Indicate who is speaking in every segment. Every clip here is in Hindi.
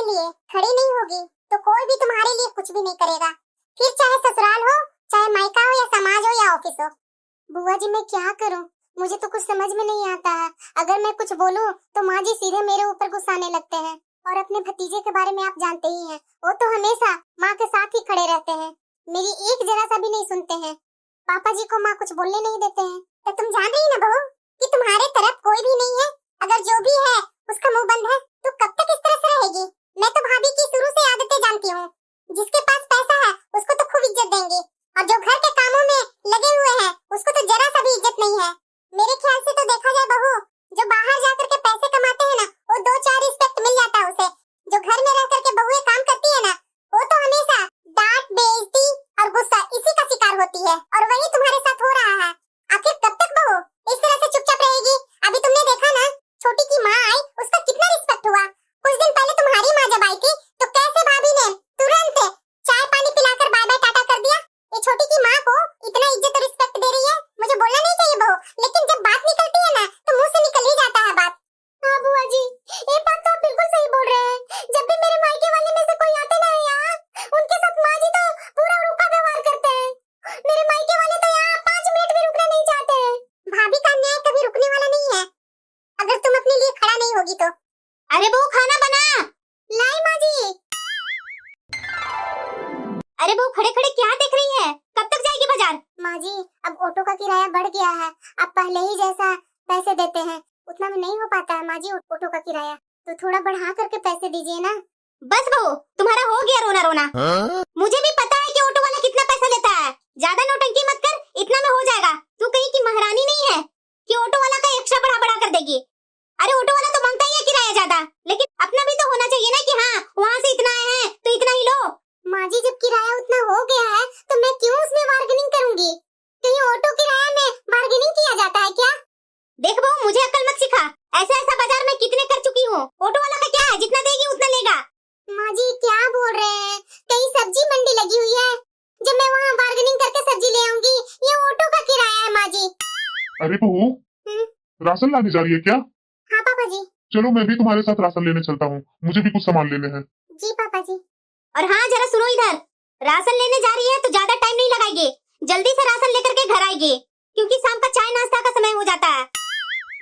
Speaker 1: लिए खड़ी नहीं होगी तो कोई भी तुम्हारे लिए कुछ भी नहीं करेगा, फिर चाहे ससुराल हो, चाहे मायका हो, या समाज हो, या ऑफिस हो। बुआ जी मैं क्या करूं, मुझे तो कुछ समझ में नहीं आता है। अगर मैं कुछ बोलूं तो माँ जी सीधे मेरे ऊपर गुस्साने लगते हैं। और अपने भतीजे के बारे में आप जानते ही हैं, वो तो हमेशा माँ के साथ ही खड़े रहते हैं, मेरी एक जरा सा भी नहीं सुनते हैं। पापा जी को माँ कुछ बोलने नहीं देते हैं। तो तुम जान रही ना बहू कि तुम्हारे तरफ कोई भी नहीं है, अगर जो भी है उसका मुंह बंद है, तो कब तक इस तरह से रहेगी? मैं तो भाभी की शुरू से आदतें जानती हूँ, जिसके पास पैसा है उसको तो खूब इज्जत देंगी, और जो घर के कामों में लगे हुए हैं उसको तो जरा सा भी इज्जत नहीं है। मेरे ख्याल से तो देखा जाए बहू, जो बाहर जाकर के पैसे कमाते हैं ना, वो 2-4 रिस्पेक्ट मिल जाता है उसे। जो घर में रह करके बहुएं काम करती है ना, वो तो हमेशा डांट, बेइज्जती और गुस्सा इसी का शिकार होती है, और वही तुम्हारे साथ हो रहा है। आखिर कब तक बहू इस तरह से चुपचाप रहेगी? अभी तुमने देखा ना, छोटी की माँ आई, उसका कितना रिस्पेक्ट हुआ। कुछ दिन पहले तुम्हारी माँ जब आई थी तो कैसे भाभी ने तुरंत चाय पानी पिलाकर बाय बाय टाटा कर दिया। ये छोटी की माँ को इतना इज्जत और रिस्पेक्ट दे रही है, मुझे बोलना नहीं चाहिए बहू, लेकिन जब बात निकलती है ना तो मुंह से निकल ही जाता है बात। हाँ बुआ जी, ये बात तो आप बिल्कुल सही बोल रहे हैं। जब भी मेरे मायके वाले में से कोई आते ना यहाँ, उनके साथ माँ जी तो पूरा रूखा व्यवहार करते हैं। मेरे मायके वाले तो यहाँ 5 मिनट भी रुकना नहीं चाहते हैं। भाभी का न्याय कभी रुकने वाला नहीं है, अगर तुम अपने लिए खड़ा नहीं होगी तो। अरे बहू खाना बना। लाई माँ जी। अरे बहू खड़े खड़े क्या देख रही है, कब तक जाएगी बाजार? माँ जी अब ऑटो का किराया बढ़ गया है, अब पहले ही जैसा पैसे देते हैं उतना में नहीं हो पाता है माँ जी ऑटो का किराया, तो थोड़ा बढ़ा करके पैसे दीजिए ना। बस बहू तुम्हारा हो गया रोना रोना। मुझे भी पता है कि ऑटो वाला कितना पैसा लेता है, ज्यादा नौटंकी मत कर, इतना में हो जाएगा। तू कहीं की महारानी नहीं है कि ऑटो वाला का एक्स्ट्रा बढ़ा बढ़ा कर देगी। अरे ऑटो वाला तो मांगता ही है किराया ज्यादा, लेकिन अपना भी तो होना चाहिए ना कि हाँ वहाँ से इतना आए हैं तो इतना ही लो। माँ जी जब किराया उतना हो गया है तो मैं क्यों उसमें बार्गेनिंग करूंगी? कहीं ऑटो किराया में बार्गेनिंग किया जाता है क्या? देख बहू मुझे अक्ल मत सिखा, ऐसा ऐसा बाजार में कितने कर चुकी हूँ, ऑटो वाला का क्या है, जितना देगी उतना लेगा। माँ जी क्या बोल रहे हैं, कहीं सब्जी मंडी लगी हुई है, जब मैं वहाँ बार्गेनिंग करके सब्जी ले आऊंगी, ये ऑटो का किराया है माँ जी।
Speaker 2: अरे बहू राशन लाने जा रही है क्या?
Speaker 1: हाँ पापा जी।
Speaker 2: चलो मैं भी तुम्हारे साथ राशन लेने चलता हूँ, मुझे भी कुछ सामान लेने हैं।
Speaker 1: जी पापा जी।
Speaker 3: और हाँ जरा सुनो इधर, राशन लेने जा रही है तो ज्यादा टाइम नहीं लगाएगी, जल्दी से राशन लेकर के घर आएगी, क्योंकि शाम का चाय नाश्ता का समय हो जाता है।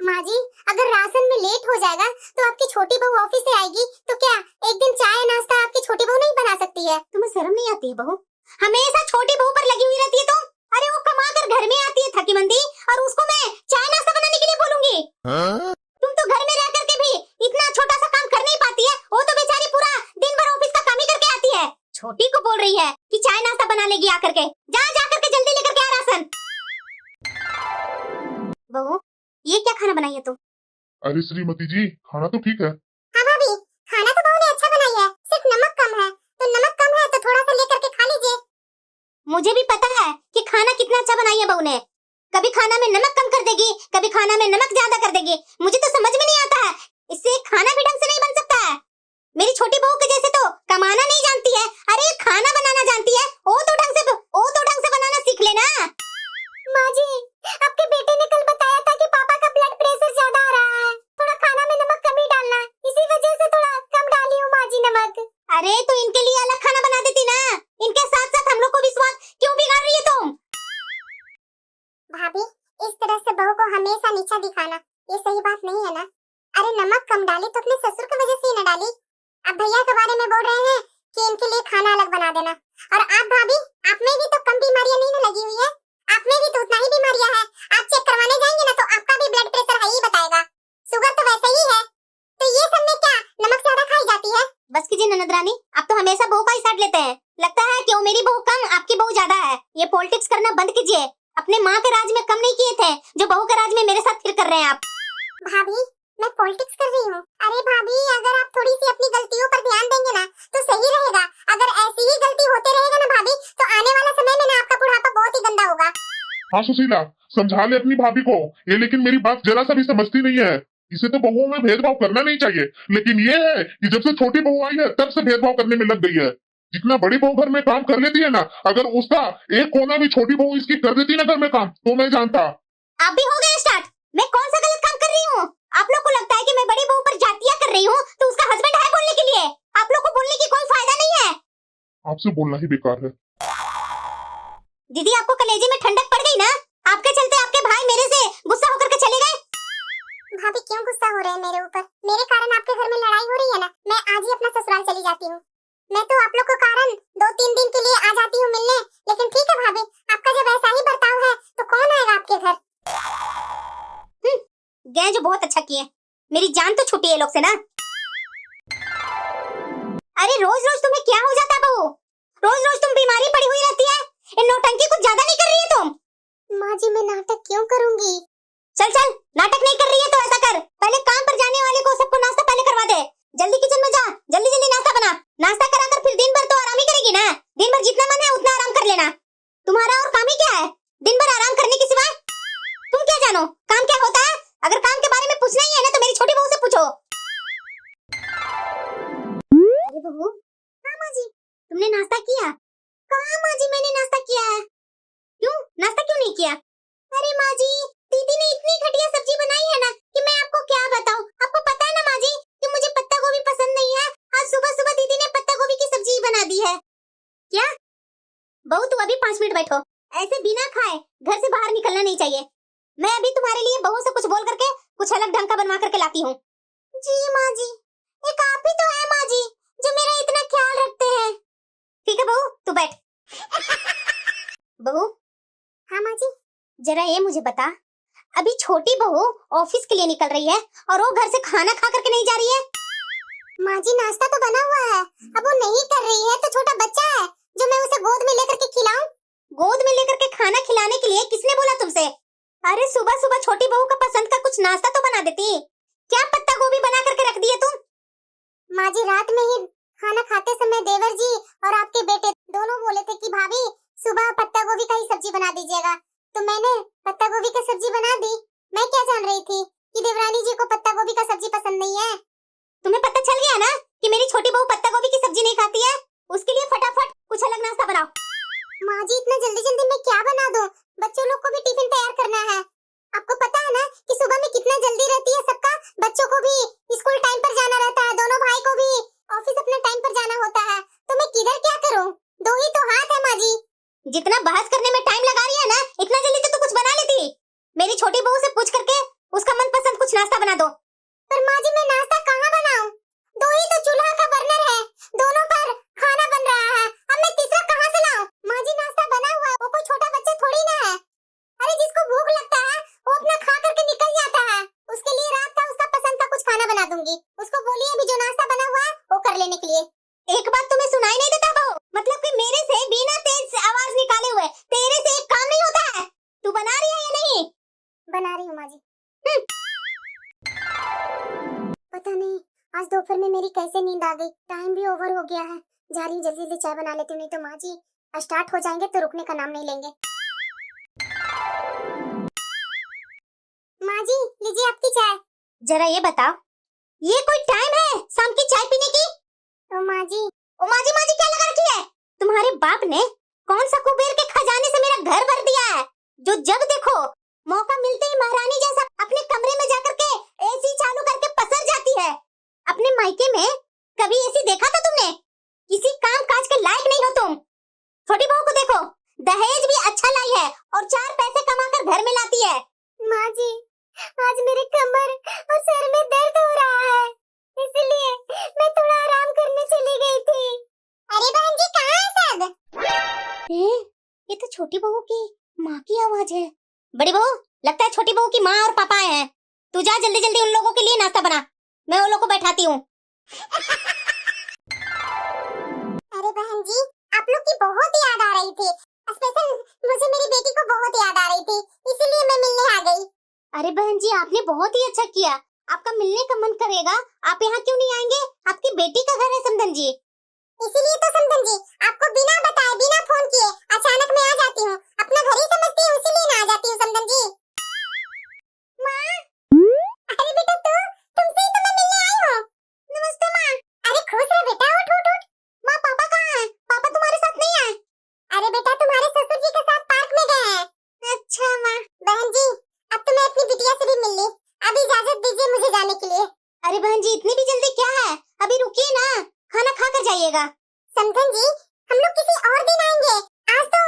Speaker 1: माँ जी अगर राशन में लेट हो जाएगा तो आपकी छोटी बहू ऑफिस से आएगी, तो क्या एक दिन चाय नाश्ता आपकी छोटी बहू नहीं बना सकती है?
Speaker 3: तुम्हें शर्म नहीं आती है बहू? हमेशा छोटी बहू पर लगी हुई रहती है तुम। अरे वो कमा कर घर में आती है थकी मंदी, और उसको मैं चाय नाश्ता बनाने के लिए बोलूंगी? तुम तो घर में रह करके भी इतना छोटा सा काम कर नहीं पाती है, वो तो बेचारी पूरा दिन भर ऑफिस का काम ही करके आती है। छोटी को बोल रही है कि चाय नाश्ता बना लेगी आकर के, जा करके जल्दी लेकर के आ राशन। बहू ये क्या खाना बनाई है तुम?
Speaker 2: अरे श्रीमती जी खाना तो ठीक है।
Speaker 1: हाँ भाभी खाना तो बहू ने अच्छा बनाई है, सिर्फ नमक कम है, तो नमक कम है तो थोड़ा सा लेकर के खा लीजिए।
Speaker 3: मुझे भी पता है कि खाना कितना अच्छा बनाई है बहू ने, कभी खाना में नमक कम कर देगी, कभी खाना में नमक ज्यादा कर देगी, मुझे तो समझ में नहीं आता है, इससे खाना भी ढंग से नहीं बन सकता है। मेरी छोटी बहू के जैसे तो कमाना नहीं जानती है, अरे खाना बनाना जानती है, वो तो ढंग से बनाना सीख लेना।
Speaker 1: माँ जी आपके बेटे ने कल बताया था कि पापा का ब्लड प्रेशर ज्यादा आ रहा है, थोड़ा खाना में नमक कम ही डालना, इसी वजह से थोड़ा कम डाली हूँ माँ जी नमक।
Speaker 3: अरे तो इनके लिए अलग खाना बना देती ना, इनके साथ साथ हम लोग को भी स्वाद क्यों बिगाड़ रही है तुम?
Speaker 1: भाभी इस तरह से बहू को हमेशा नीचा दिखाना ये सही बात नहीं है ना। अरे नमक कम डाली तो अपने ससुर की वजह से ही न डाली। अब भैया के बारे में बोल रहे हैं कि इनके लिए खाना अलग बना देना, और आप भाभी आप में भी तो कम बीमारियां नहीं लगी हुई है, आप में भी तो उतना ही बीमारियां है। आप चेक करवाने जाएंगे ना तो आपका भी ब्लड प्रेशर हाई ही बताएगा, शुगर तो वैसे ही है, तो ये सब में क्या नमक ज्यादा खाई जाती है?
Speaker 3: बस कीजिए ननद रानी, आप तो हमेशा बहू का ही साथ लेते हैं, लगता है क्यों मेरी बहू कम आपकी बहू ज्यादा है। ये पॉलिटिक्स करना बंद कीजिए, अपने माँ के राज में कम नहीं किए थे जो बहू के राज में मेरे साथ फिर कर रहे हैं आप।
Speaker 1: भाभी मैं पॉलिटिक्स कर रही हूँ? अरे भाभी अगर आप थोड़ी सी अपनी गलतियों पर ध्यान देंगे ना तो सही रहेगा, अगर ऐसी ही गलती होते रहेगा ना भाभी तो आने वाला समय में ना आपका बुढ़ापा बहुत ही गंदा होगा।
Speaker 2: हाँ सुशीला समझा ले अपनी भाभी को, ये लेकिन मेरी बात जरा सा भी समझती नहीं है। इसे तो बहुओं में भेदभाव करना नहीं चाहिए, लेकिन ये है कि जब से छोटी बहू आई है तब से भेदभाव करने में लग गई है। जितना बड़ी बहू घर में काम कर लेती है ना, अगर उसका एक कोना भी छोटी बहू इसकी कर देती ना घर में काम, तो मैं जानता।
Speaker 3: आप भी हो गए स्टार्ट, मैं कौन सा गलत काम कर रही हूँ? आप लोग को लगता है कि मैं बड़ी बहू पर जातियां कर रही हूँ तो उसका हस्बैंड है बोलने के लिए? आप लोग
Speaker 2: आपसे बोलना ही बेकार है।
Speaker 3: दीदी आपको कलेजे में ठंडक पड़ गई ना? आपके चलते आपके भाई मेरे से गुस्सा होकर के चले गए।
Speaker 1: भाभी क्यों गुस्सा हो रहे हैं मेरे ऊपर? मेरे कारण आपके घर में लड़ाई हो रही है ना? मैं आज ही अपना ससुराल चली जाती हूँ। मैं तो आप लोग को कारण 2-3 दिन के लिए आ जाती हूँ मिलने, लेकिन ठीक है भाभी, आपका जब ऐसा ही बर्ताव है तो कौन आएगा आपके घर?
Speaker 3: गए जो बहुत अच्छा किए, मेरी जान तो छुट्टी है लोग से ना। अरे रोज रोज तुम्हें क्या हो जाता है बहू? रोज रोज तुम बीमारी पड़ी हुई रहती है। इन नौटंकी कुछ ज्यादा नहीं कर रही है तुम?
Speaker 1: माँ जी मैं नाटक क्यों करूंगी?
Speaker 3: चल चल, नाटक नहीं कर रही है तो ऐसा कर, पहले काम पर जाने वाले को सबको नाश्ता पहले करवा दे। जल्दी किचन में जा, जल्दी जल्दी नाश्ता बना। नाश्ता कराकर फिर दिन भर तो आराम ही करेगी ना। दिन भर जितना मन है उतना आराम कर लेना। तुम्हारा और काम ही क्या है? दिन भर आराम करने के सिवा तुम क्या जानो काम क्या होता है? अगर काम के बारे में पूछना ही है ना तो मेरी छोटी बहू से पूछो। अरे बहू। हाँ माँ जी। तुमने नाश्ता किया? कहाँ माँ जी मैंने नाश्ता किया है। क्यों नाश्ता क्यों नहीं किया? अरे माँ जी, दीदी ने इतनी घटिया सब्जी बनाई है ना कि मैं आपको क्या बताऊं। आपको पता है ना माँ जी कि मुझे पत्ता गोभी पसंद नहीं है। आज सुबह सुबह दीदी ने पत्ता गोभी की सब्जी बना दी है। क्या बहू तू अभी 5 मिनट बैठो। ऐसे बिना खाए घर से बाहर निकलना नहीं चाहिए। मैं अभी तुम्हारे लिए बहू से कुछ बोल करके कुछ अलग ढंग का बनवा करके लाती हूँ। जी माँ जी, एक आप ही तो है माँ जी जो मेरा इतना ख्याल रखते हैं। ठीक है बहू तू बैठ। बहू।
Speaker 1: हाँ माँ जी।
Speaker 3: जरा ये मुझे बता, अभी छोटी बहू ऑफिस के लिए निकल रही है और वो घर से खाना खा करके नहीं जा रही है?
Speaker 1: माँ जी नाश्ता तो बना हुआ है, अब वो नहीं कर रही है तो छोटा बच्चा है जो मैं उसे गोद में लेकर के खिलाऊं?
Speaker 3: गोद में लेकर के खाना खिलाने के लिए किसने बोला तुमसे? अरे सुबह सुबह छोटी बहू का पसंद का कुछ नाश्ता तो बना देती। क्या पत्ता गोभी बना करके रख दी है तुम?
Speaker 1: माँ जी रात में ही खाना खाते समय देवर जी और आपके बेटे दोनों बोले थे कि भाभी सुबह पत्ता गोभी का ही सब्जी बना दीजिएगा, तो मैंने पत्ता गोभी का सब्जी बना दी। मैं क्या जान रही थी कि देवरानी जी को पत्ता गोभी का सब्जी पसंद नहीं है।
Speaker 3: तुम्हें पता चल गया ना कि मेरी छोटी बहू पत्ता गोभी की सब्जी नहीं खाती है? उसके लिए फटाफट कुछ अलग नाश्ता बनाओ।
Speaker 1: माँ जी इतना जल्दी जल्दी मैं क्या बना दूं? बच्चों लोग को भी टिफिन तैयार करना है। आपको पता है ना कि सुबह में कितना जल्दी रहती है सबका, बच्चों को भी स्कूल टाइम पर जाना रहता है, दोनों भाई को भी ऑफिस अपने टाइम पर जाना होता है, तो मैं किधर क्या करूं? 2 ही तो हाथ है माँ जी।
Speaker 3: जितना बहस करने में टाइम लगा रही है ना, इतना जल्दी तो तू कुछ बना लेती। मेरी छोटी बहू से पूछ करके उसका मनपसंद कुछ नाश्ता बना दो।
Speaker 1: पर माँ जी मैं नाश्ता कहाँ बनाऊं? 2 ही तो चूल्हा का बर्नर है, दोनों पर खाना बन रहा है, अब मैं तीसरा कहाँ से लाऊं? माँ जी नाश्ता बना हुआ है, वो कोई छोटा बच्चा थोड़ी ना है। अरे जिसको भूख लगता है वो अपना खा करके निकल जाता है। उसके लिए रात का उसका पसंद का कुछ खाना बना दूंगी। उसको बोलिए अभी जो नाश्ता बना हुआ है वो कर लेने के लिए।
Speaker 3: एक बात तुम्हें सुनाई नहीं देता बहू? मतलब कि मेरे से बिना तेज आवाज निकाले हुए तेरे से एक काम नहीं होता है? तू बना रही है या नहीं?
Speaker 1: बना रही हूँ माँ जी। पता नहीं आज दोपहर में मेरी कैसे नींद आ गई। टाइम भी ओवर हो गया है, जा रही हूँ जल्दी जल्दी चाय बना लेती हूँ, नहीं तो माँ जी स्टार्ट हो जाएंगे तो रुकने का नाम नहीं लेंगे। माँ जी लीजिए आपकी चाय।
Speaker 3: जरा ये बताओ, ये कोई टाइम है शाम की चाय पीने की?
Speaker 1: ओ माँ जी
Speaker 3: माँ जी क्या लगा रखी है? तुम्हारे बाप ने कौन सा कुबेर के खजाने से मेरा घर भर दिया है, जो जब देखो मौका मिलते ही महारानी जैसा अपने कमरे में जाकर के एसी चालू करके पसर जाती है। अपने मायके में कभी एसी देखा था तुमने? किसी काम काज के लायक नहीं हो तुम। छोटी बहू को देखो, दहेज भी अच्छा लाई है और 4 पैसे कमाकर घर में लाती है।
Speaker 1: माँ जी आज मेरे कमर और सर में दर्द हो रहा है, इसलिए मैं थोड़ा आराम करने चली गई थी। अरे बहन जी कहाँ है सब?
Speaker 3: ये तो छोटी बहू की माँ की आवाज है। बड़ी बहू लगता है छोटी बहू की माँ और पापा आए हैं। तू जा जल्दी जल्दी उन लोगों के लिए नाश्ता बना, मैं उन लोगों को बैठाती हूँ।
Speaker 1: अरे बहन जी आप लोग की बहुत याद आ रही थी, स्पेशल मुझे मेरी बेटी को बहुत याद आ रही थी, इसीलिए मैं मिलने आ गई।
Speaker 3: अरे बहन जी आपने बहुत ही अच्छा किया, आपका मिलने का मन करेगा, आप यहाँ क्यों नहीं आएंगे? आपकी बेटी का घर है समधन जी।
Speaker 1: इसीलिए तो समधन जी आपको बिना बताए बिना फोन किए अचानक मैं आ जाती हूँ, अपना घर ही समझती हूँ, इसीलिए ना आ जाती हूँ समधन जी। माँ अरे बेटा तुमसे ही तो मैं मिलने आई हूँ। नमस्ते माँ। अरे खुश रहो बेटा, उठ उठ उठ।
Speaker 3: माँ पापा कहाँ हैं? पापा तुम्हारे साथ नहीं आए?
Speaker 1: अरे बेटा तुम्हारे ससुर जी के साथ पार्क में गए हैं।
Speaker 3: अच्छा माँ।
Speaker 1: बहन जी अब तो मैं अपनी बिटिया से भी मिल ली, अभी इजाजत दीजिए मुझे जाने के लिए।
Speaker 3: अरे बहन जी इतनी भी जल्दी क्या है, अभी रुकिए ना, खाना खा कर जाइएगा।
Speaker 1: समधन जी हम लोग किसी और दिन आएंगे। आज तो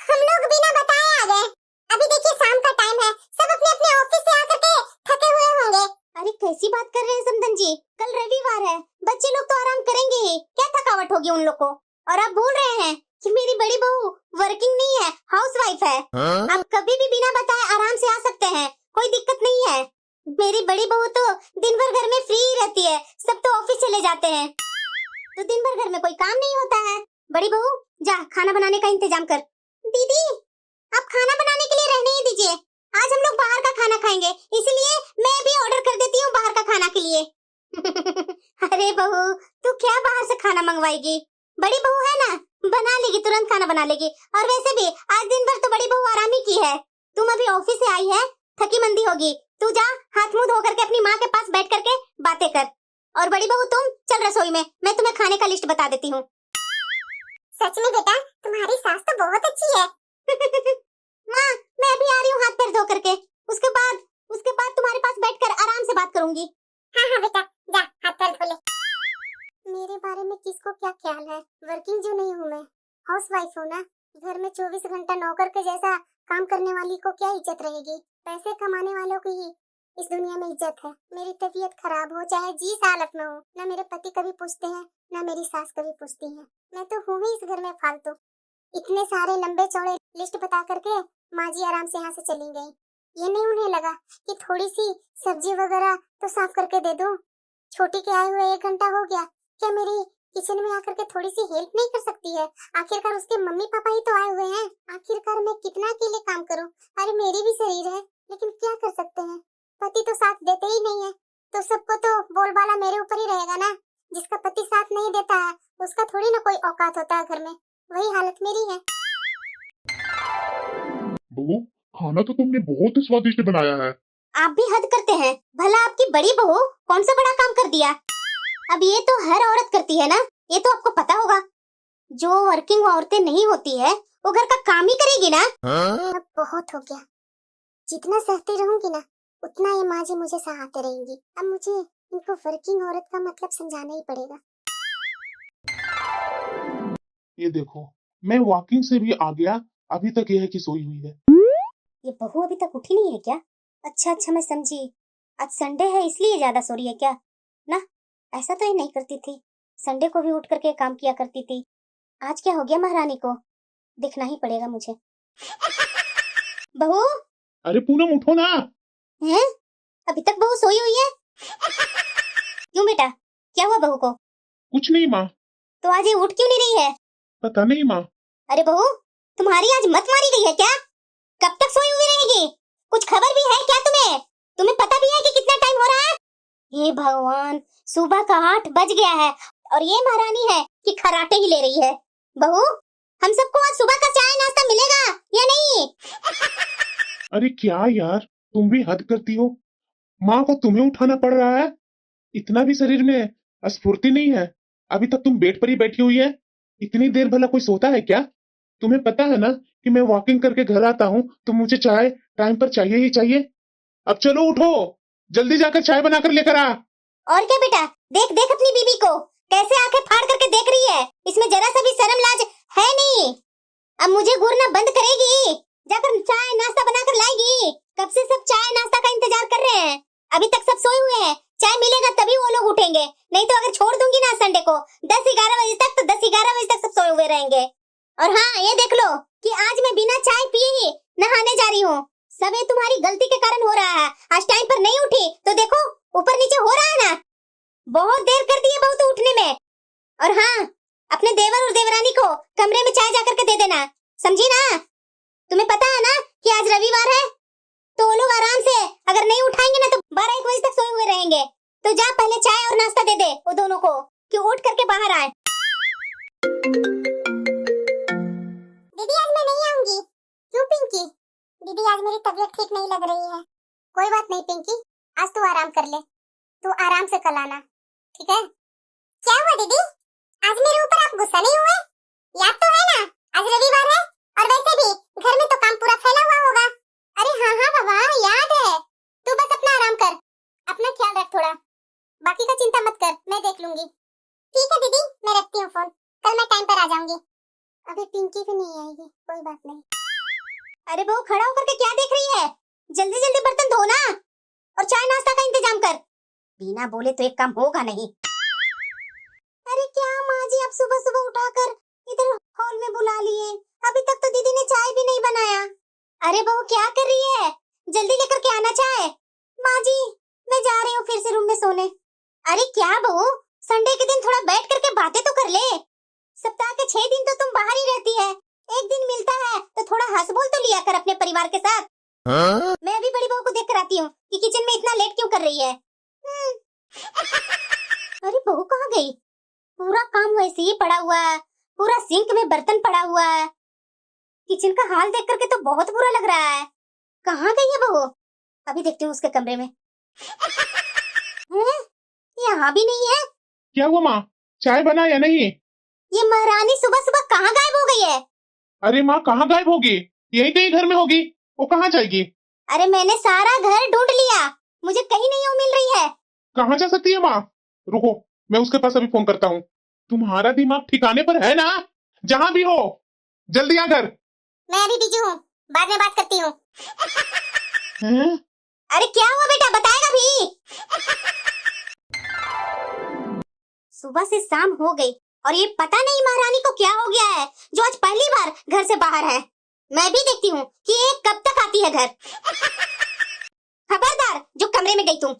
Speaker 1: हम लोग बिना बताए आ गए। अभी देखिए शाम का टाइम है, सब अपने अपने ऑफिस से आकर के थके हुए होंगे।
Speaker 3: अरे कैसी बात कर रहे हैं समधन जी, कल रविवार है, बच्चे लोग तो आराम करेंगे ही, क्या थकावट होगी उन लोग को। और आप भूल रहे हैं कि मेरी बड़ी बहू वर्किंग नहीं है, हाउसवाइफ है। आप कभी भी बिना बताए आराम से आ सकते हैं, कोई दिक्कत नहीं है। मेरी बड़ी बहू तो दिन भर घर में फ्री ही रहती है, सब तो ऑफिस चले जाते हैं, तो दिन भर घर में कोई काम नहीं होता है। बड़ी बहू जा खाना बनाने का इंतजाम कर। दीदी आप खाना बनाने के लिए रहने ही दीजिए, आज हम लोग बाहर का खाना खाएंगे, इसलिए मैं भी ऑर्डर कर देती हूँ बाहर का खाना के लिए। अरे बहू तू क्या बाहर से खाना मंगवाएगी, बड़ी बहू है ना, बना लेगी, तुरंत खाना बना लेगी। और वैसे भी आज दिन भर तो बड़ी बहू आराम ही की है, तुम अभी ऑफिस से आई है, थकी मंदी होगी, तू जा हाथ मुंह धो करके अपनी माँ के पास बैठ करके बातें कर। और बड़ी बहू तुम चल रसोई में, मैं तुम्हें खाने का लिस्ट बता देती हूँ।
Speaker 1: सच में बेटा तुम्हारी सास तो बहुत अच्छी है।
Speaker 3: माँ मैं अभी आ रही हूँ हाथ पैर धो करके, उसके बाद तुम्हारे पास बैठकर आराम से बात करूंगी।
Speaker 1: हाँ हाँ बेटा जा हाथ पैर धो ले। मेरे बारे में किसको क्या ख्याल है, वर्किंग जो नहीं हूँ मैं, हाउसवाइफ हूँ ना, घर में 24 घंटा नौकर के जैसा काम करने वाली को क्या इज्जत रहेगी। पैसे कमाने वालों की ही इस दुनिया में इज्जत है। मेरी तबीयत खराब हो चाहे जिस हालत में हो, ना मेरे पति कभी पूछते हैं ना मेरी सास कभी पूछती है। मैं तो हूँ ही इस घर में फालतू। इतने सारे लंबे चौड़े लिस्ट बता करके माँ जी आराम से यहाँ से चली गई। ये नहीं उन्हें लगा कि थोड़ी सी सब्जी वगैरह तो साफ करके दे दूं। छोटी के आए हुए 1 घंटा हो गया, क्या मेरी किचन में आकर के थोड़ी सी हेल्प नहीं कर सकती है? आखिरकार उसके मम्मी पापा ही तो आए हुए हैं। आखिरकार मैं कितना अकेले काम करूं? अरे मेरी भी शरीर है, लेकिन क्या कर सकते हैं, पति तो साथ देते ही नहीं है, तो सबको तो बोलबाला मेरे ऊपर ही रहेगा ना। जिसका पति साथ नहीं देता है उसका थोड़ी ना कोई औकात होता है घर में, वही हालत मेरी है।
Speaker 2: बहू खाना तो तुमने बहुत ही स्वादिष्ट बनाया है।
Speaker 3: आप भी हद करते हैं, भला आपकी बड़ी बहू कौन सा बड़ा काम कर दिया? अब ये तो हर औरत करती है ना, ये तो आपको पता होगा। जो वर्किंग औरतें नहीं होती है वो घर का काम ही करेगी ना।
Speaker 1: अब बहुत हो गया, जितना सहती रहूंगी ना उतना ये माँ जी मुझे सहाते रहेंगी। अब मुझे इनको वर्किंग औरत का मतलब समझाना ही पड़ेगा।
Speaker 4: ये देखो मैं वॉकिंग से भी आ गया, अभी तक ये है कि सोई हुई है।
Speaker 3: ये बहू अभी तक उठी नहीं है क्या? अच्छा मैं समझी, आज संडे है इसलिए ज्यादा सो रही है क्या? ना ऐसा तो ये नहीं करती थी, संडे को भी उठ करके काम किया करती थी। आज क्या हो गया महारानी को, देखना ही पड़ेगा मुझे। बहू
Speaker 4: अरे पूनम उठो ना।
Speaker 3: हैं? अभी तक बहू सोई हुई है? क्यों बेटा, क्या हुआ बहू को?
Speaker 4: कुछ नहीं माँ।
Speaker 3: तो आज ये उठ क्यों नहीं रही है?
Speaker 4: पता नहीं माँ।
Speaker 3: अरे बहू तुम्हारी आज मत मारी गई है क्या? कब तक सोई हुई रहेगी? कुछ खबर भी है क्या तुम्हें? तुम्हें पता भी है कि कितना टाइम हो रहा है? हे भगवान, सुबह का 8 बज गया है और ये महारानी है कि खराटे ही ले रही है। बहू हम सबको आज सुबह का चाय नाश्ता मिलेगा या नहीं?
Speaker 4: अरे क्या यार तुम भी हद करती हो, माँ को तुम्हें उठाना पड़ रहा है। इतना भी शरीर में स्फूर्ति नहीं है, अभी तक तुम बेड पर ही बैठी हुई है। इतनी देर भला कोई सोता है क्या? तुम्हें पता है ना कि मैं वॉकिंग करके घर आता हूँ तो मुझे चाय टाइम पर चाहिए ही चाहिए। अब चलो उठो, जल्दी जाकर चाय बनाकर लेकर आ।
Speaker 3: और क्या बेटा, देख देख अपनी बीबी को कैसे आंखें फाड़ करके देख रही है, इसमें जरा सा भी शर्म लाज है नहीं। अब मुझे घूरना बंद करेगी, जाकर चाय नाश्ता बनाकर लाएगी। कब से सब चाय नाश्ता का इंतजार कर रहे हैं, अभी तक सब सोए हुए हैं। चाय मिलेगा तभी वो लोग उठेंगे, नहीं तो अगर छोड़ दूंगी ना संडे को 10-11 बजे तक, तो 10-11 बजे तक सब सोए हुए रहेंगे। और हाँ ये देख लो कि आज मैं बिना चाय पिए ही नहाने जा रही हूँ। सब ये तुम्हारी गलती के कारण हो रहा है। आज टाइम पर नहीं उठी तो देखो ऊपर नीचे हो रहा है ना। बहुत देर कर दी है बहू तो उठने में। और हाँ अपने देवर और देवरानी को कमरे में चाय जाकर के दे देना, समझी ना? तुम्हें पता है ना कि आज रविवार है, तो वो लोग आराम से अगर नहीं उठाएंगे ना तो 12-1 बजे तक सोए हुए रहेंगे। तो जा पहले चाय और नाश्ता दे दे वो दोनों को कि उठ करके बाहर आए।
Speaker 1: दीदी आज मैं नहीं आऊंगी। क्यों पिंकी? दीदी आज मेरी तबीयत ठीक नहीं लग रही है। कोई बात नहीं पिंकी, आज तू आराम कर ले, तू आराम से कल आना, ठीक है? क्या हुआ दीदी, आज मेरे ऊपर आप गुस्सा नहीं हुए? याद तो है ना आज रविवार है, और वैसे भी घर में तो काम पूरा फैला हुआ होगा। अरे हाँ हाँ बाबा याद है, तू बस अपना आराम कर, अपना ख्याल रख थोड़ा, बाकी का चिंता मत कर, मैं देख लूंगी। ठीक है दीदी मैं रखती हूँ फोन, कल मैं टाइम पर आ जाऊंगी। अभी पिंकी भी नहीं आएगी, कोई बात नहीं।
Speaker 3: अरे बहू खड़ा होकर के क्या देख रही है? जल्दी जल्दी बर्तन धो ना और चाय नाश्ता का इंतजाम कर। बिना बोले तो एक काम होगा नहीं। अरे क्या माँ जी, आप सुबह सुबह उठाकर इधर हॉल में बुला लिए, अभी तक तो दीदी ने चाय भी नहीं बनाया। अरे बहू क्या कर रही है? जल्दी लेकर के आना चाय। माँ जी मैं जा रही हूँ फिर से रूम में सोने। अरे क्या बहू, संडे के दिन थोड़ा बैठ करके बातें तो कर ले। सप्ताह के 6 दिन तो तुम बाहर ही रहती है, एक दिन मिलता है तो थोड़ा हंस बोल तो लिया कर अपने परिवार के साथ। मैं अभी बड़ी बहू को देख कर आती हूँ कि किचन में इतना लेट क्यों कर रही है। अरे बहू कहाँ गई? पूरा काम वैसे ही पड़ा हुआ है, पूरा सिंक में बर्तन पड़ा हुआ है। किचन का हाल देख करके तो बहुत बुरा लग रहा है। कहाँ गई है बहू? अभी देखती हूँ उसके कमरे में। हैं? यहाँ भी नहीं है।
Speaker 4: क्या हुआ माँ, चाय बना या नहीं?
Speaker 3: ये महारानी सुबह सुबह कहाँ गायब हो गई है?
Speaker 4: अरे माँ कहाँ गायब होगी, यही कहीं घर में होगी, वो कहाँ जाएगी?
Speaker 3: अरे मैंने सारा घर ढूंढ लिया, मुझे कहीं नहीं वो मिल रही है।
Speaker 4: कहाँ जा सकती है माँ? रुको मैं उसके पास अभी फोन करता हूँ। तुम्हारा दिमाग ठिकाने पर है ना? जहाँ भी हो जल्दी आ घर।
Speaker 1: मैं अभी बिजी हूँ, बाद में बात करती हूँ।
Speaker 4: हैं?
Speaker 3: अरे क्या हुआ बेटा, बताएगा भी? सुबह से शाम हो गई और ये पता नहीं महारानी को क्या हो गया है जो आज पहली बार घर से बाहर है। मैं भी देखती हूँ कि ये कब तक आती है घर। खबरदार जो कमरे में गई तुम,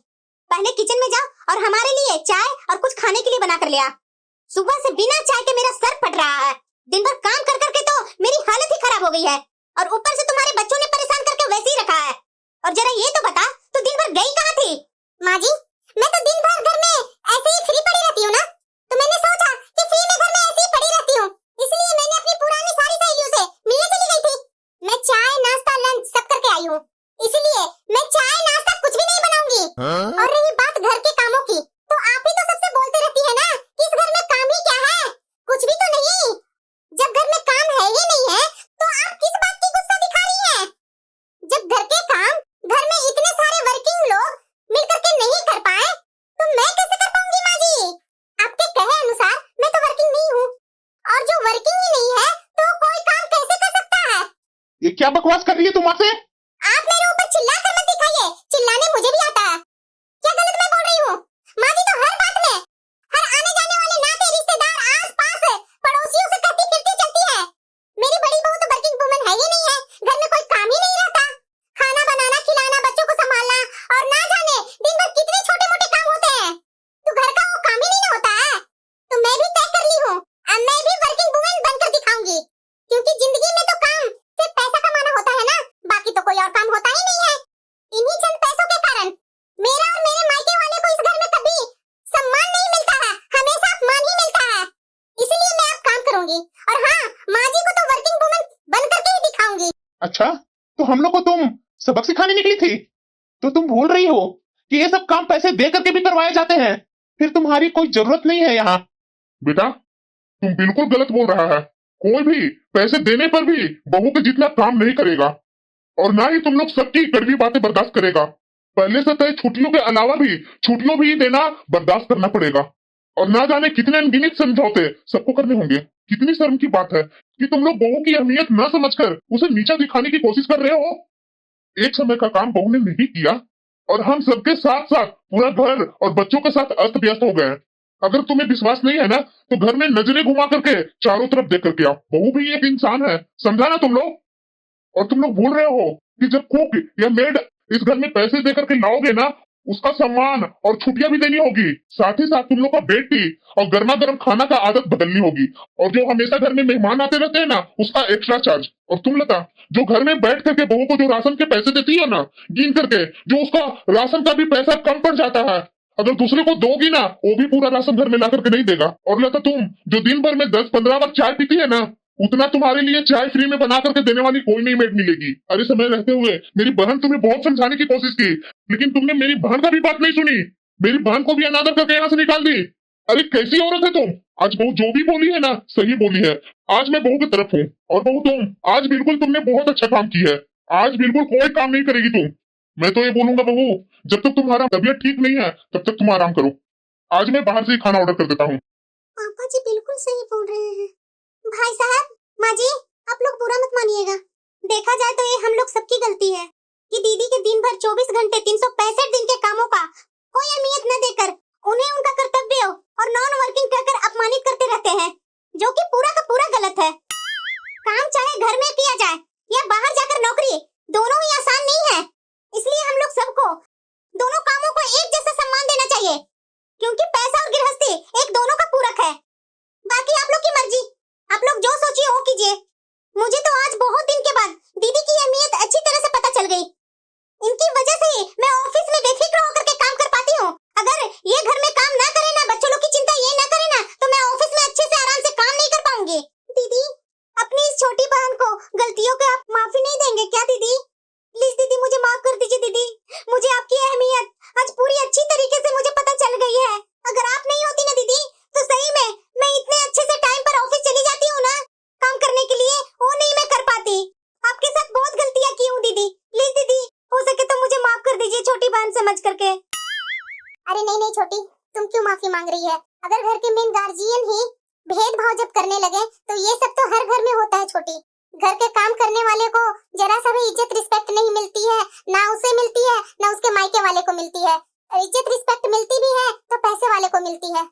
Speaker 3: पहले किचन में जा और हमारे लिए चाय और कुछ खाने के लिए बना कर ले आ। सुबह से बिना चाय के मेरा सर फट रहा है, दिन भर काम कर करके तो मेरी हालत ही खराब हो गई है और ऊपर से तुम्हारे बच्चों ने परेशान करके वैसे ही रखा है। और जरा ये तो बता, तू दिन भर गई कहाँ थी?
Speaker 1: माँ जी मैं तो दिन भर घर में ऐसे ही फ्री पड़ी रहती हूँ ना, तो मैंने सोचा कि फ्री में घर में ऐसे ही पड़ी रहती हूँ, इसलिए मैंने अपनी पुरानी सारी सहेलियों से मिलने चली गई थी। मैं चाय नाश्ता लंच सब करके आई हूँ, इसलिए मैं चाय नाश्ता कुछ भी नहीं बनाऊंगी। और रही बात घर के कामों की, तो आप ही तो सबसे बोलते रहती है ना कि इस घर में काम ही क्या है, कुछ भी तो नहीं। जब घर में काम है ही नहीं है तो आप किस बात की गुस्सा दिखा रही है? जब घर के काम घर में इतने सारे वर्किंग लोग मिलकर के नहीं कर पाए तो मैं कैसे कर पाऊंगी माँ जी? आपके कहे अनुसार मैं तो वर्किंग नहीं हूँ, और जो वर्किंग ही नहीं है तो कोई काम कैसे कर सकता है?
Speaker 4: ये क्या बकवास कर रही है तुम माँ से?
Speaker 1: आप मेरे ऊपर चिल्ला कर मत दिखाइए, चिल्लाने मुझे भी आता है। क्या गलत मैं बोल रही हूँ? माँ जी तो हर बात में, हर आने जाने वाले नाते रिश्तेदार आस पास पड़ोसियों से कहती फिरती चलती है। मेरी बड़ी बहू तो वर्किंग वुमन है ही नहीं है, घर में कोई काम ही नहीं रहता, खाना बनाना खिलाना बच्चों को संभालना और ना जाने दिन भर कितने छोटे मोटे काम होते हैं, तो घर का वो काम ही नहीं होता है। तो मैं भी तय कर ली हूँ, अब मैं भी वर्किंग वुमन बनकर दिखाऊंगी, क्योंकि जिंदगी में तो काम सिर्फ पैसा कमाना होता है ना, बाकी तो कोई और काम होता ही नहीं है। इन्हीं चंद पैसों के कारण मेरा और मेरे मायके वाले को इस घर में कभी सम्मान नहीं मिलता है, हमेशा अपमान ही मिलता है। इसलिए मैं अब काम करूंगी, और हाँ माँ जी को तो वर्किंग वुमन बन करके ही दिखाऊंगी।
Speaker 4: अच्छा तो हम लोग को तुम सबक सिखाने निकली थी? तो तुम भूल रही हो कि ये सब काम पैसे दे करके भी करवाए जाते हैं, फिर तुम्हारी कोई जरूरत नहीं है यहाँ।
Speaker 2: बेटा तुम बिल्कुल गलत बोल रहा है। कोई भी पैसे देने पर भी बहू के जितना काम नहीं करेगा, और ना ही तुम लोग सबकी कड़वी बातें बर्दाश्त करेगा। पहले से तय छुट्टियों के अलावा भी छुट्टियों भी देना बर्दाश्त करना पड़ेगा, और ना जाने कितने अनगिनत समझौते सबको करने होंगे। कितनी शर्म की बात है कि तुम लोग बहू की अहमियत न समझकर उसे नीचा दिखाने की कोशिश कर रहे हो। एक समय का काम बहू ने नहीं किया और हम सबके साथ साथ पूरा घर और बच्चों के साथ अस्त व्यस्त हो गए। अगर तुम्हें विश्वास नहीं है ना तो घर में नजरें घुमा करके चारों तरफ देख करके आओ, बहू भी एक इंसान है, समझा ना तुम लोग? और तुम लोग भूल रहे हो कि जब कुक या मेड इस घर में पैसे दे करके लाओगे ना, उसका सम्मान और छुट्टियां भी देनी होगी। साथ ही साथ तुम लोग का बेड टी और गर्मा गर्म खाना का आदत बदलनी होगी, और जो हमेशा घर में मेहमान आते रहते हैं ना उसका एक्स्ट्रा चार्ज। और तुम लता जो घर में बैठ करके बहू को जो राशन के पैसे देती हो ना गिन करके, जो उसका राशन का भी पैसा कम पड़ जाता है, अगर दूसरे को दोगी ना वो भी पूरा राशन घर में ला करके नहीं देगा। और लता तुम जो दिन भर में 10-15 बार चाय पीती है ना, उतना तुम्हारे लिए चाय फ्री में बना करके देने वाली कोई नहीं मेड मिलेगी। अरे समय रहते हुए मेरी बहन तुम्हें बहुत समझाने की कोशिश की, लेकिन तुमने मेरी बहन का भी बात नहीं सुनी, मेरी बहन को भी अनादर करके यहाँ से निकाल दी। अरे कैसी औरत है तुम? आज बहू जो भी बोली है ना सही बोली है। आज मैं बहू की तरफ हूँ, और बहू तुम आज बिल्कुल तुमने बहुत अच्छा काम किया है। आज बिल्कुल कोई काम नहीं करेगी तुम। मैं तो ये बोलूंगा बहू, जब तक तुम्हारा तबीयत ठीक नहीं है तब तक तुम आराम करो। आज मैं बाहर से ही खाना ऑर्डर कर देता हूँ।
Speaker 3: पापा जी बिल्कुल सही बोल रहे हैं। भाई साहब माँ जी, आप लोग बुरा मत मानिएगा। देखा जाए तो ये हम लोग सबकी गलती है कि दीदी के दिन भर 24 घंटे 365 दिन के कामों का कोई अहमियत न देकर उन्हें उनका कर्तव्य और नॉन वर्किंग कहकर अपमानित करते रहते हैं, जो कि पूरा का पूरा गलत है। काम चाहे घर में किया जाए या बाहर जाकर नौकरी, दोनों ही आसान नहीं है। इसलिए हम लोग सबको दोनों कामों को एक जैसा सम्मान देना चाहिए, क्योंकि पैसा और गृहस्थी एक दोनों का पूरक है। बाकी आप लोग की मर्जी, आप लोग जो सोचिए वो कीजिए। मुझे तो आज बहुत दिन के बाद दीदी की अहमियत अच्छी तरह से पता चल गई। इनकी वजह से ही मैं ऑफिस में बेफिक्र होकर के काम कर पाती हूँ। अगर ये घर में काम ना करे ना, बच्चों लोग की चिंता ये ना करे ना, तो मैं ऑफिस में अच्छे से आराम से काम नहीं कर पाऊंगी। दीदी, अपनी इस छोटी बहन को गलतियों के आप माफी नहीं देंगे क्या दीदी? प्लीज दीदी, मुझे माफ कर दीजिए दीदी। मुझे आपकी अहमियत आज पूरी अच्छी तरीके से मुझे पता चल गई है। अगर आप नहीं होती ना दीदी, तो सही में मैं इतने अच्छे से टाइम पर ऑफिस चली जाती हूँ ना काम करने के लिए, वो नहीं मैं कर पाती। आपके साथ बहुत गलतियाँ की हूँ दीदी। प्लीज दीदी, हो सके तो मुझे माफ कर दीजिए छोटी बहन समझ करके।
Speaker 1: अरे नहीं नहीं छोटी, तुम क्यों माफी मांग रही है? अगर घर के मेन गार्जियन ही भेदभाव जब करने लगे तो ये सब तो हर घर में होता है छोटी। घर के काम करने वाले को जरा सा भी इज्जत रिस्पेक्ट नहीं मिलती है, ना उसे मिलती है ना उसके मायके वाले को मिलती है। इज्जत रिस्पेक्ट मिलती भी है तो पैसे वाले को मिलती है।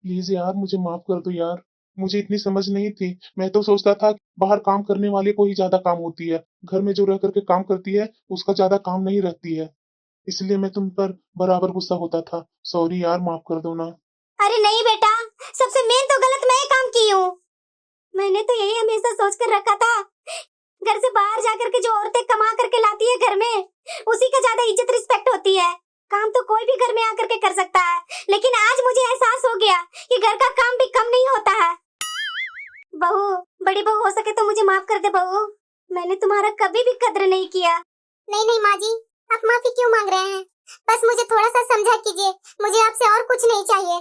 Speaker 4: प्लीज यार, मुझे माफ कर दो यार। मुझे इतनी समझ नहीं थी। मैं तो सोचता था कि बाहर काम करने वाले को ही ज्यादा काम होती है, घर में जो रह करके काम करती है उसका ज्यादा काम नहीं रहती है। इसलिए मैं तुम पर बराबर गुस्सा होता था। सॉरी यार, माफ कर दो ना।
Speaker 3: अरे नहीं बेटा, सबसे मेन तो गलत मैं काम की हूँ। मैंने तो यही हमेशा सोच कर रखा था, घर से बाहर जाकर के जो औरतें कमा करके लाती है घर में, उसी का ज्यादा इज्जत रिस्पेक्ट होती है। काम तो कोई भी घर में आकर के कर सकता है, लेकिन आज मुझे एहसास हो गया कि घर का काम भी कम नहीं होता है। बहू, बड़ी बहू, हो सके तो मुझे माफ कर दे बहू। मैंने तुम्हारा कभी भी कद्र नहीं किया।
Speaker 1: नहीं नहीं माँ जी, आप माफी क्यों मांग रहे हैं? बस मुझे थोड़ा सा समझा कीजिए, मुझे आपसे और कुछ नहीं चाहिए।